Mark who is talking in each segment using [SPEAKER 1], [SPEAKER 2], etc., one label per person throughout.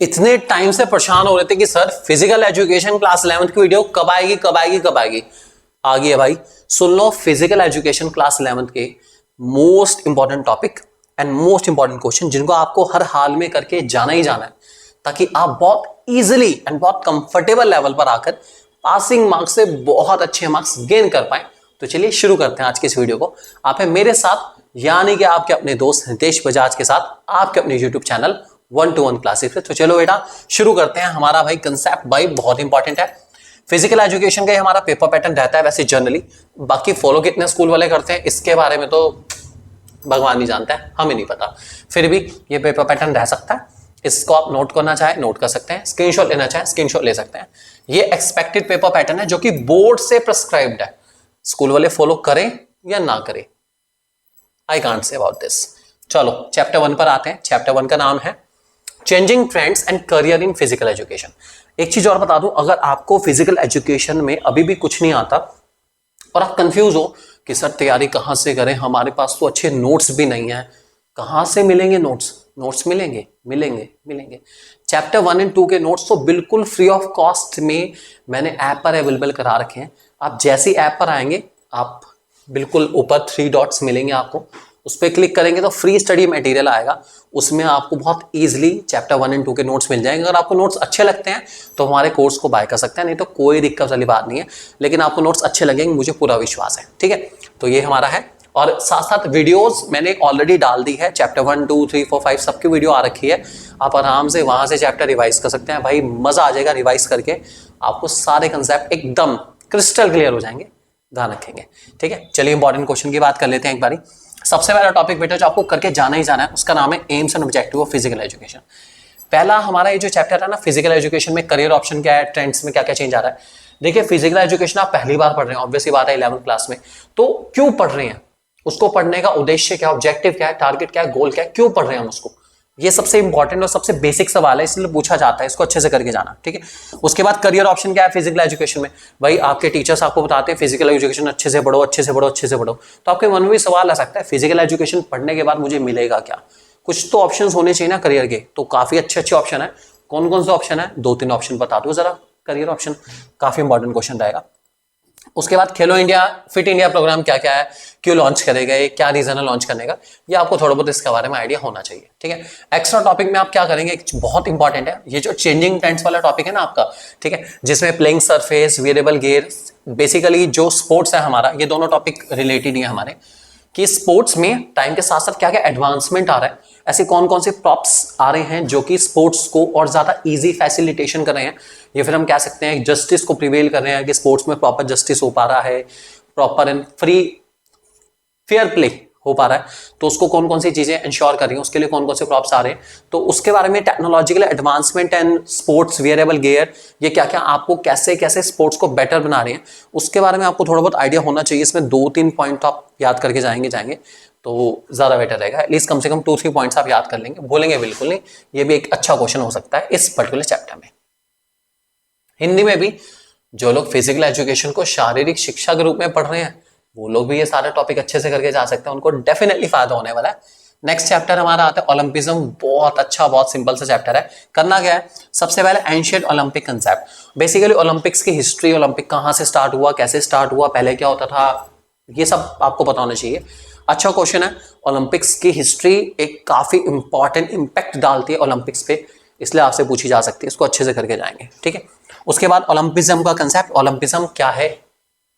[SPEAKER 1] इतने टाइम से परेशान हो रहे थे कि sir physical education class 11th की वीडियो कब आएगी कब आएगी कब आएगी। आ गई है भाई। सुन लो फिजिकल एजुकेशन क्लास 11th के most important topic and most important question जिनको आपको हर हाल में करके जाना ही जाना है, ताकि आप बहुत इजीली एंड बहुत कंफर्टेबल लेवल पर आकर पासिंग मार्क्स से बहुत अच्छे मार्क्स गेन कर पाए। तो चलिए शुरू करते हैं आज की इस वीडियो को। आप है मेरे साथ, यानी कि आपके अपने दोस्त हितेश बजाज के साथ, आपके अपने यूट्यूब चैनल 1-to-1 क्लासेस पे। तो चलो बेटा शुरू करते हैं। हमारा भाई कंसेप्ट भाई बहुत इंपॉर्टेंट है। फिजिकल एजुकेशन का ही हमारा पेपर पैटर्न रहता है वैसे जनरली। बाकी फॉलो कितने स्कूल वाले करते हैं इसके बारे में तो भगवान ही जानता है, हमें नहीं पता। फिर भी ये पेपर पैटर्न रह सकता है। इसको आप नोट करना चाहे नोट कर सकते हैं, स्क्रीनशॉट लेना चाहे स्क्रीनशॉट ले सकते हैं। ये एक्सपेक्टेड पेपर पैटर्न है जो कि बोर्ड से प्रिस्क्राइब्ड है। स्कूल वाले फॉलो करें या ना करें, I can't say about this. चलो चैप्टर 1 पर आते हैं। चैप्टर 1 का नाम है changing trends and career in physical education. एक चीज और बता दूं, अगर आपको फिजिकल एजुकेशन में अभी भी कुछ नहीं आता और आप कंफ्यूज हो कि सर तैयारी कहां से करें, हमारे पास तो अच्छे नोट्स भी नहीं है, कहां से मिलेंगे नोट्स? नोट्स मिलेंगे मिलेंगे मिलेंगे। चैप्टर 1 एंड 2 के नोट्स तो बिल्कुल फ्री ऑफ कॉस्ट में मैंने ऐप पर अवेलेबल करा रखे हैं। आप जैसी ऐप पर आएंगे, आप बिल्कुल ऊपर 3 डॉट्स मिलेंगे आपको, उस पर क्लिक करेंगे तो फ्री स्टडी मटेरियल आएगा। उसमें आपको बहुत इजीली चैप्टर 1 एंड 2 के नोट्स मिल जाएंगे। अगर आपको नोट्स अच्छे लगते हैं तो हमारे कोर्स को बाय कर सकते हैं, नहीं तो कोई दिक्कत वाली बात नहीं है। लेकिन आपको नोट्स अच्छे लगेंगे, मुझे पूरा विश्वास है। ठीक है, तो ये हमारा है। और साथ साथ वीडियोस मैंने ऑलरेडी डाल दी है। चैप्टर 1, 2, 3, 4, 5 सबकी वीडियो आ रखी है। आप आराम से वहां से चैप्टर रिवाइज कर सकते हैं। भाई मजा आ जाएगा रिवाइज करके, आपको सारे कंसेप्ट एकदम क्रिस्टल क्लियर हो जाएंगे। ध्यान रखेंगे। ठीक है, चलिए इंपॉर्टेंट क्वेश्चन की बात कर लेते हैं एक बारी। सबसे पहला टॉपिक बेटा जो आपको करके जाना ही जाना है उसका नाम है AIIMS and objective of physical education. पहला हमारा ये जो चैप्टर है ना, फिजिकल एजुकेशन में करियर ऑप्शन क्या है, ट्रेंड्स में क्या क्या चेंज आ रहा है। देखिए फिजिकल एजुकेशन आप पहली बार पढ़ रहे हैं, ऑब्वियसली बात है 11th क्लास में, तो क्यों पढ़ रहे हैं, उसको पढ़ने का उद्देश्य क्या, ऑब्जेक्टिव क्या है, टारगेट क्या है, गोल क्या है, क्यों पढ़ रहे हैं हम उसको, ये सबसे इंपॉर्टेंट और सबसे बेसिक सवाल है, इसलिए पूछा जाता है, इसको अच्छे से करके जाना। ठीक है, उसके बाद करियर ऑप्शन क्या है फिजिकल एजुकेशन में। भाई आपके टीचर्स आपको बताते हैं फिजिकल एजुकेशन अच्छे से पढ़ो, अच्छे से पढ़ो, अच्छे से पढ़ो, तो आपके मन में भी सवाल आ सकता है फिजिकल एजुकेशन पढ़ने के बाद मुझे मिलेगा क्या? कुछ तो ऑप्शन होने चाहिए ना करियर के। तो काफी अच्छे अच्छे ऑप्शन है। कौन कौन से ऑप्शन है? 2-3 ऑप्शन बता दो जरा। करियर ऑप्शन काफी इंपॉर्टेंट क्वेश्चन रहेगा। उसके बाद खेलो इंडिया फिट इंडिया प्रोग्राम क्या क्या है, क्यों लॉन्च करेगा, क्या रीजन है लॉन्च करने का, ये आपको थोड़ा बहुत इसके बारे में आइडिया होना चाहिए। ठीक है, एक्स्ट्रा टॉपिक में आप क्या करेंगे, बहुत इंपॉर्टेंट है ये जो चेंजिंग ट्रेंड्स वाला टॉपिक है ना आपका। ठीक है, जिसमें playing surface, variable gear, basically जो स्पोर्ट्स है हमारा, ये दोनों टॉपिक रिलेटेड ही है हमारे, कि स्पोर्ट्स में टाइम के साथ साथ क्या क्या एडवांसमेंट आ रहा है, ऐसे कौन कौन से प्रॉप्स आ रहे हैं जो कि स्पोर्ट्स को और ज्यादा इजी फैसिलिटेशन कर रहे हैं, या फिर हम कह सकते हैं जस्टिस को प्रिवेल कर रहे हैं कि स्पोर्ट्स में प्रॉपर जस्टिस हो पा रहा है, proper and free fair play हो पा रहा है, तो उसको कौन कौन सी चीजें इंश्योर कर रही हैं, उसके लिए कौन कौन से प्रॉप्स आ रहे हैं, तो उसके बारे में technological advancement and sports variable gear, ये क्या क्या आपको कैसे कैसे स्पोर्ट्स को बेटर बना रहे हैं, उसके बारे में आपको थोड़ा बहुत आइडिया होना चाहिए। इसमें 2-3 पॉइंट आप याद करके जाएंगे तो ज्यादा बेटर रहेगा। एटलीस्ट कम से कम 2-3 पॉइंट्स आप याद कर लेंगे, भूलेंगे बिल्कुल नहीं। ये भी एक अच्छा क्वेश्चन हो सकता है इस पर्टिकुलर चैप्टर में। हिंदी में भी जो लोग फिजिकल एजुकेशन को शारीरिक शिक्षा के रूप में पढ़ रहे हैं वो लोग भी ये सारे टॉपिक अच्छे से करके जा सकते हैं, उनको डेफिनेटली फायदा होने वाला है। नेक्स्ट चैप्टर हमारा आता है ओलंपिज्म। बहुत अच्छा बहुत सिंपल सा चैप्टर है। करना क्या है, सबसे पहले ancient Olympic concept, basically Olympics की हिस्ट्री, ओलंपिक कहां से स्टार्ट हुआ, कैसे स्टार्ट हुआ, पहले क्या होता था, ये सब आपको पता होना चाहिए। अच्छा क्वेश्चन है। ओलंपिक्स की हिस्ट्री एक काफी इंपॉर्टेंट इंपैक्ट डालती है ओलंपिक्स पे, इसलिए आपसे पूछी जा सकती है, इसको अच्छे से करके जाएंगे। ठीक है, उसके बाद ओलंपिज्म का कंसेप्ट, ओलंपिज्म क्या है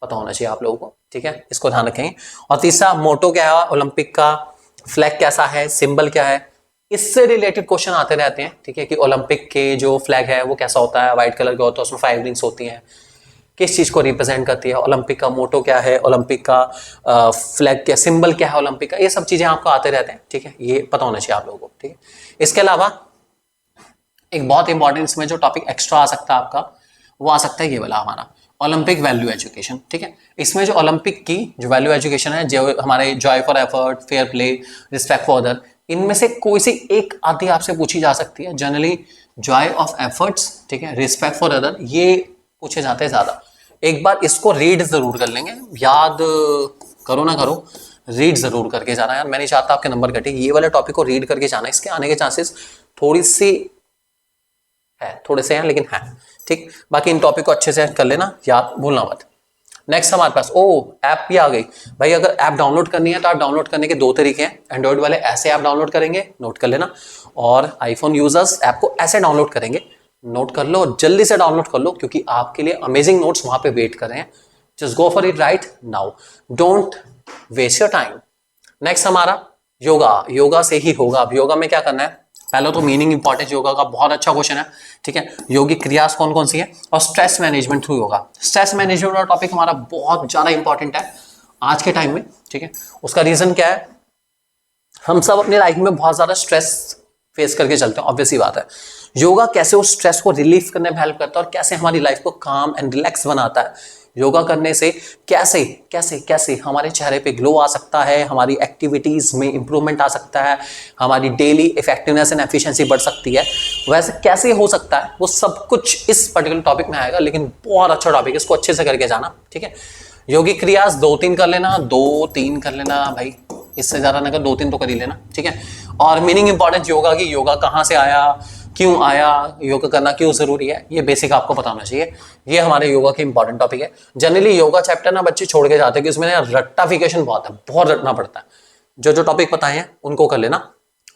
[SPEAKER 1] पता होना चाहिए आप लोगों को। ठीक है, इसको ध्यान रखेंगे। और तीसरा मोटो क्या है ओलंपिक का, फ्लैग कैसा है, सिंबल क्या है, इससे रिलेटेड क्वेश्चन आते रहते हैं। ठीक है, कि ओलंपिक के जो फ्लैग है वो कैसा होता है, व्हाइट कलर का होता है, उसमें 5 रिंग्स होती हैं, किस चीज को रिप्रेजेंट करती है, ओलंपिक का मोटो क्या है, ओलंपिक का फ्लैग क्या, सिंबल क्या है ओलंपिक का, ये सब चीजें आपको आते रहते हैं। ठीक है, ये पता होना चाहिए आप लोगों को। ठीक है, इसके अलावा एक बहुत इंपॉर्टेंट इसमें जो टॉपिक एक्स्ट्रा आ सकता है आपका, वो आ सकता है ये वाला हमारा ओलंपिक वैल्यू एजुकेशन। ठीक है, इसमें जो ओलंपिक की जो वैल्यू एजुकेशन है, जो हमारे Joy for effort, fair play, respect for other, इनमें से कोई सी एक आधी आपसे पूछी जा सकती है। जनरली जॉय ऑफ एफर्ट्स, ठीक है, रिस्पेक्ट फॉर अदर, ये पूछे जाते हैं ज्यादा। एक बार इसको रीड जरूर कर लेंगे, याद करो ना करो, रीड जरूर करके जाना यार। मैं नहीं चाहता आपके नंबर कटे, ये वाले टॉपिक को रीड करके जाना, इसके आने के चांसेस थोड़ी सी है, थोड़े से हैं लेकिन है, ठीक। बाकी इन टॉपिक को अच्छे से कर लेना, याद भूलना मत। नेक्स्ट हमारे पास ऐप भी आ गई भाई। अगर ऐप डाउनलोड करनी है तो आप डाउनलोड करने के दो तरीके हैं। एंड्रॉइड वाले ऐसे ऐप डाउनलोड करेंगे, नोट कर लेना, और आईफोन यूजर्स ऐप को ऐसे डाउनलोड करेंगे, नोट कर लो, जल्दी से डाउनलोड कर लो, क्योंकि आपके लिए अमेजिंग नोट्स वहां पे वेट कर रहे हैं। Just go for it right now, don't waste your time. Next हमारा योगा, योगा से ही होगा। अब योगा में क्या करना है, पहले तो मीनिंग इंपॉर्टेंस योगा का बहुत अच्छा क्वेश्चन है, ठीक है। योगिक क्रियास कौन कौन सी है, और stress management through yoga. Stress management का टॉपिक हमारा बहुत ज्यादा इंपॉर्टेंट है आज के टाइम में, ठीक है। उसका रीजन क्या है, हम सब अपनी लाइफ में बहुत ज्यादा स्ट्रेस फेस करके चलते हैं, ऑब्वियस ही बात है। योगा कैसे उस स्ट्रेस को रिलीफ करने में हेल्प करता है और कैसे हमारी लाइफ को काम एंड रिलैक्स बनाता है। योगा करने से कैसे कैसे कैसे हमारे चेहरे पे ग्लो आ सकता है, हमारी एक्टिविटीज में इंप्रूवमेंट आ सकता है, हमारी डेली इफेक्टिवनेस एंड एफिशिएंसी बढ़ सकती है, वैसे कैसे हो सकता है, वो सब कुछ इस पर्टिकुलर टॉपिक में आएगा। लेकिन बहुत अच्छा टॉपिक है, इसको अच्छे से करके जाना, ठीक है। योगिक क्रियास 2-3 कर लेना, 2-3 कर लेना भाई, इससे ज्यादा ना कर, 2-3 तो कर ही लेना, ठीक है। और मीनिंग इंपॉर्टेंस योगा की, योगा कहाँ से आया, क्यों आया, योगा करना क्यों जरूरी है, ये बेसिक आपको पता होना चाहिए। ये हमारे योगा के इंपॉर्टेंट टॉपिक है। जनरली योगा चैप्टर ना बच्चे छोड़ के जाते हैं कि उसमें रट्टाफिकेशन बहुत है, बहुत रटना पड़ता है। जो जो टॉपिक बताए हैं उनको कर लेना,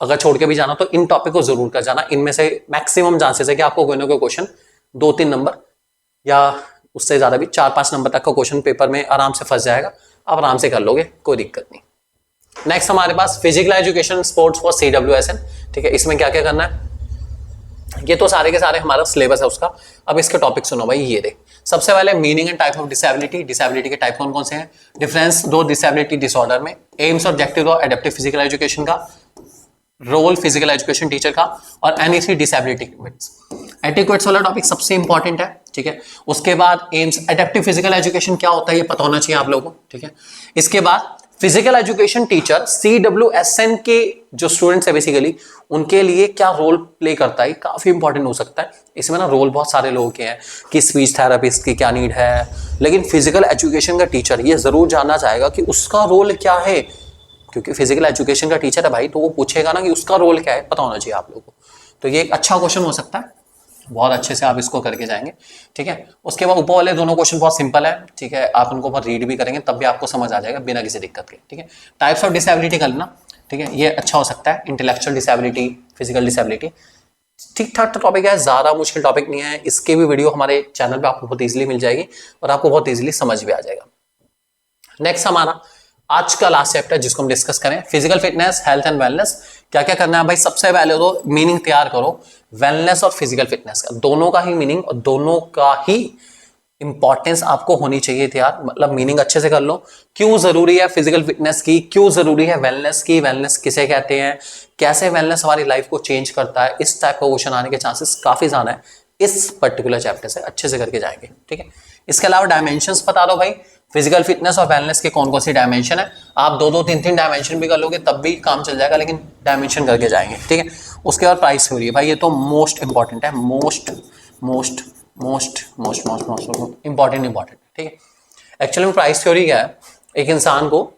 [SPEAKER 1] अगर छोड़ के भी जाना तो इन टॉपिक को जरूर कर जाना। इनमें से मैक्सिमम चांसेस है कि आपको कोई ना कोई क्वेश्चन 2-3 नंबर या उससे ज्यादा भी 4-5 नंबर तक का क्वेश्चन पेपर में आराम से फंस जाएगा, आप आराम से कर लोगे, कोई दिक्कत नहीं। नेक्स्ट हमारे पास physical education sports for CWSN, ठीक है। इसमें क्या क्या करना है, ये तो सारे के सारे हमारा सिलेबस है उसका। अब इसके टॉपिक सुनो भाई, ये देख। सबसे पहले meaning and type of disability, disability के टाइप कौन कौन से हैं, डिफरेंस दो डिसेबिलिटी डिसऑर्डर में, एम्स और ऑब्जेक्टिव और एडेप्टिव फिजिकल एजुकेशन का, रोल फिजिकल एजुकेशन टीचर का, और NEC डिसेबिलिटी इक्विट्स। एटिक्वेट्स वाला टॉपिक सबसे इंपॉर्टेंट है, ठीक है। उसके बाद एम्स एडेप्टिव फिजिकल एजुकेशन क्या होता है ये पता होना चाहिए आप लोगों को, ठीक है। इसके बाद फिजिकल एजुकेशन टीचर CWSN के जो स्टूडेंट्स है बेसिकली उनके लिए क्या रोल प्ले करता है, काफी इंपॉर्टेंट हो सकता है। इसमें ना रोल बहुत सारे लोगों के हैं कि स्पीच थेरेपिस्ट की क्या नीड है, लेकिन फिजिकल एजुकेशन का टीचर ये जरूर जानना चाहेगा कि उसका रोल क्या है, क्योंकि फिजिकल एजुकेशन का टीचर है भाई, तो वो पूछेगा ना कि उसका रोल क्या है, पता होना चाहिए आप लोगों को। तो ये एक अच्छा क्वेश्चन हो सकता है, बहुत अच्छे से आप इसको करके जाएंगे, ठीक है। उसके बाद ऊपर वाले दोनों क्वेश्चन बहुत सिंपल है, ठीक है। आप उनको बहुत रीड भी करेंगे तब भी आपको समझ आ जाएगा बिना किसी दिक्कत के, ठीक है। टाइप्स ऑफ डिसेबिलिटी कर लेना, ठीक है, ये अच्छा हो सकता है। इंटेलेक्चुअल डिसेबिलिटी, फिजिकल डिसेबिलिटी, ठीक ठाक टॉपिक है, ज्यादा मुश्किल टॉपिक नहीं है। इसके भी वीडियो हमारे चैनल पे आपको बहुत इजीली मिल जाएगी और आपको बहुत इजीली समझ भी आ जाएगा। नेक्स्ट हमारा आज का लास्ट चैप्टर जिसको हम डिस्कस करें, physical fitness, health and wellness. क्या क्या करना है भाई, सबसे पहले तो मीनिंग तैयार करो वेलनेस और फिजिकल फिटनेस का, दोनों का ही मीनिंग और दोनों का ही इंपॉर्टेंस आपको होनी चाहिए तैयार। मतलब मीनिंग अच्छे से कर लो, क्यों जरूरी है फिजिकल फिटनेस की, क्यों जरूरी है वेलनेस की, वेलनेस किसे कहते हैं, कैसे वेलनेस हमारी लाइफ को चेंज करता है। इस टाइप का क्वेश्चन आने के चांसेस काफी ज्यादा है, इस पर्टिकुलर चैप्टर से अच्छे से करके जाएंगे, ठीक है। इसके अलावा डायमेंशंस बता दो भाई, फिजिकल फिटनेस और वेलनेस के कौन कौन सी डायमेंशन है। आप 2-2, 3-3 डायमेंशन भी कर लोगे तब भी काम चल जाएगा, लेकिन डायमेंशन करके जाएंगे, ठीक है। उसके बाद प्राइस थ्योरी है भाई, ये तो मोस्ट इंपॉर्टेंट है, most most most most most most important, ठीक है। एक्चुअली में प्राइस थ्योरी क्या है, एक इंसान को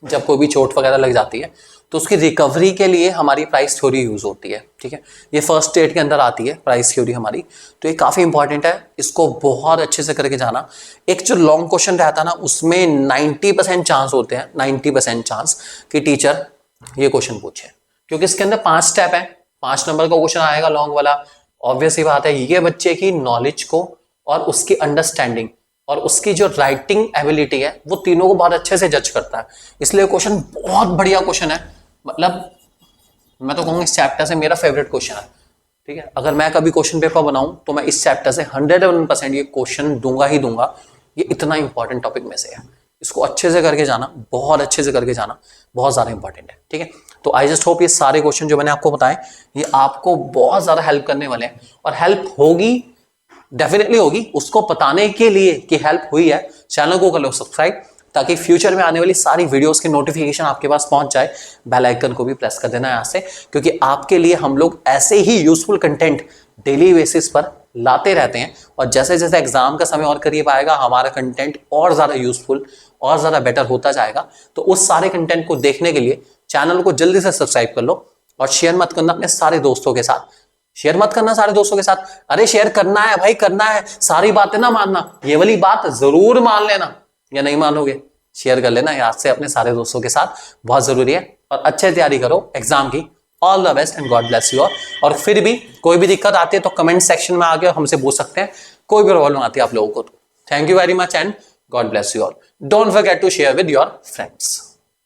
[SPEAKER 1] जब कोई भी चोट वगैरह लग जाती है तो उसकी रिकवरी के लिए हमारी प्राइस थ्योरी यूज होती है, ठीक है। ये फर्स्ट एड के अंदर आती है प्राइस थ्योरी हमारी, तो ये काफी इंपॉर्टेंट है, इसको बहुत अच्छे से करके जाना। एक जो लॉन्ग क्वेश्चन रहता है ना उसमें 90% चांस होते हैं, 90% चांस कि टीचर ये क्वेश्चन पूछे, क्योंकि इसके अंदर 5 स्टेप है, 5 नंबर का क्वेश्चन आएगा लॉन्ग वाला। ऑब्वियस ही बात है, ये बच्चे की नॉलेज को और उसकी अंडरस्टैंडिंग और उसकी जो राइटिंग एबिलिटी है वो तीनों को बहुत अच्छे से जज करता है, इसलिए क्वेश्चन बहुत बढ़िया क्वेश्चन है। मतलब मैं तो कहूंगा इस चैप्टर से मेरा फेवरेट क्वेश्चन है, ठीक है। अगर मैं कभी क्वेश्चन पेपर बनाऊं तो मैं इस चैप्टर से 101% ये क्वेश्चन दूंगा ही दूंगा, ये इतना इंपॉर्टेंट टॉपिक में से है। इसको अच्छे से करके जाना, बहुत अच्छे से करके जाना, बहुत ज्यादा इंपॉर्टेंट है, ठीक है। तो आई जस्ट होप ये सारे क्वेश्चन जो मैंने आपको बताए ये आपको बहुत ज्यादा हेल्प करने वाले हैं, और हेल्प होगी, डेफिनेटली होगी। उसको बताने के लिए कि हेल्प हुई है, चैनल को कर लो सब्सक्राइब, ताकि फ्यूचर में आने वाली सारी वीडियोस के नोटिफिकेशन आपके पास पहुंच जाए। बेल आइकन को भी प्रेस कर देना यहाँ से, क्योंकि आपके लिए हम लोग ऐसे ही यूजफुल कंटेंट डेली बेसिस पर लाते रहते हैं, और जैसे जैसे एग्जाम का समय और करीब आएगा हमारा कंटेंट और ज्यादा यूजफुल और ज्यादा बेटर होता जाएगा। तो उस सारे कंटेंट को देखने के लिए चैनल को जल्दी से सब्सक्राइब कर लो, और शेयर मत करना अपने सारे दोस्तों के साथ, शेयर मत करना सारे दोस्तों के साथ। अरे शेयर करना है भाई, करना है, सारी बातें ना मानना, ये वाली बात जरूर मान लेना, या नहीं मानोगे शेयर कर लेना याद से अपने सारे दोस्तों के साथ, बहुत जरूरी है। और अच्छे तैयारी करो एग्जाम की। All the best and God bless you all. और फिर भी कोई भी दिक्कत आती है तो कमेंट सेक्शन में आके हमसे पूछ सकते हैं, कोई भी प्रॉब्लम आती है आप लोगों को तो। Thank you very much and God bless you all. Don't forget to share with your friends.